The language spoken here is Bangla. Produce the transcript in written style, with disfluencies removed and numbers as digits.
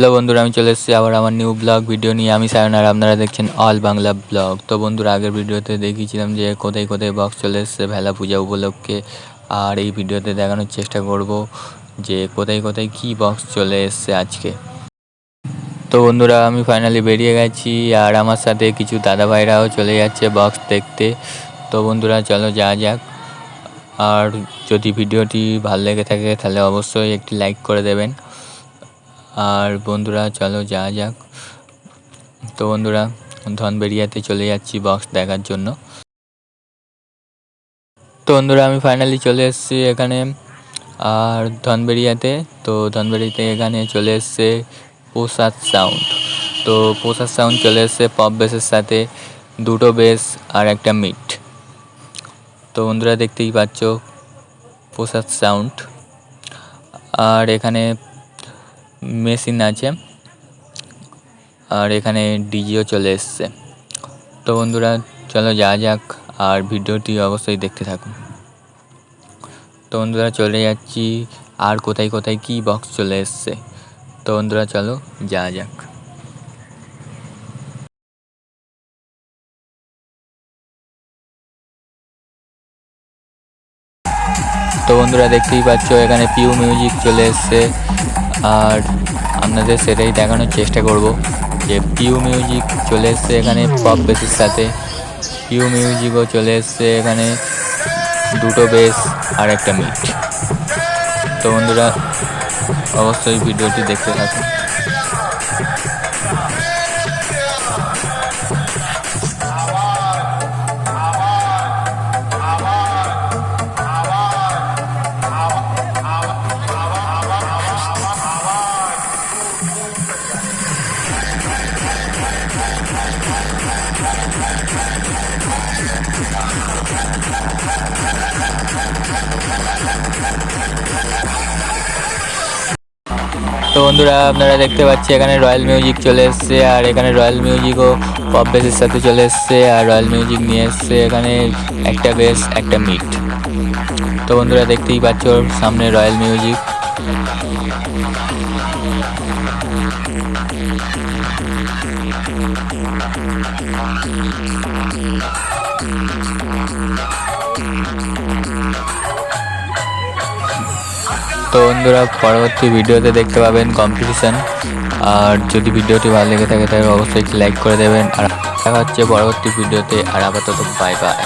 হ্যালো বন্ধুরা, আমি চলে এসেছি আবার আমার নিউ ব্লগ ভিডিও নিয়ে। আমি সায়ন আর আপনারা দেখছেন অল বাংলা ব্লগ। তো বন্ধুরা, আগের ভিডিওতে দেখিয়েছিলাম যে কোথায় কোথায় বক্স চলে এসেছে ভেলা পূজা উপলক্ষে, আর এই ভিডিওতে দেখানোর চেষ্টা করব যে কোথায় কোথায় কী বক্স চলে এসেছে আজকে। তো বন্ধুরা, আমি ফাইনালি বেরিয়ে গেছি আর আমার সাথে কিছু দাদা ভাইরাও চলে যাচ্ছে বক্স দেখতে। তো বন্ধুরা, চলো যাওয়া যাক। আর যদি ভিডিওটি ভালো লেগে থাকে তাহলে অবশ্যই একটি লাইক করে দেবেন। আর বন্ধুরা, চলো যাওয়া যাক। তো বন্ধুরা, ধনবেরিয়াতে চলে যাচ্ছি বক্স দেখার জন্য। তো বন্ধুরা, আমি ফাইনালি চলে এসেছি এখানে আর ধনবেরিয়াতে। তো ধনবেরিয়াতে এখানে চলে এসছে প্রসাদ সাউন্ড। তো প্রসাদ সাউন্ড চলে এসছে পপ বেসের সাথে, দুটো বেস আর একটা মিট। তো বন্ধুরা, দেখতেই পাচ্ছ প্রসাদ সাউন্ড। আর এখানে মেশিন আছে আর এখানে ডিজিও চলে এসছে। তো বন্ধুরা, চলো যাওয়া যাক আর ভিডিওটি অবশ্যই দেখতে থাকুন। তো বন্ধুরা, চলে যাচ্ছি আর কোথায় কোথায় কী বক্স চলে এসছে। তো বন্ধুরা, চলো যাওয়া যাক। তো বন্ধুরা, দেখতেই পাচ্ছ এখানে পিউ মিউজিক চলে এসছে আর আপনাদের সেটাই দেখানোর চেষ্টা করব যে পিউ মিউজিক চলে এসছে এখানে পপ বেসের সাথে। পিউ মিউজিকও চলে এসছে এখানে দুটো বেস আর একটা মিট। তো বন্ধুরা, অবশ্যই ভিডিওটি দেখতে থাকুন। তো বন্ধুরা, আপনারা দেখতে পাচ্ছি এখানে রয়্যাল মিউজিক চলে এসছে আর এখানে রয়্যাল মিউজিকও পপ বেসের সাথে চলে এসছে আর রয়্যাল মিউজিক নিয়ে এসছে এখানে একটা বেস একটা মিট। তো বন্ধুরা, দেখতেই পাচ্ছ সামনে রয়্যাল মিউজিক। তো বন্ধুরা, পরবর্তী ভিডিওতে দেখতে পাবেন কম্পিটিশান। আর যদি ভিডিওটি ভালো লেগে থাকে তাহলে অবশ্যই লাইক করে দেবেন। আর দেখা হচ্ছে পরবর্তী ভিডিওতে। আর আপাতত বাই বাই।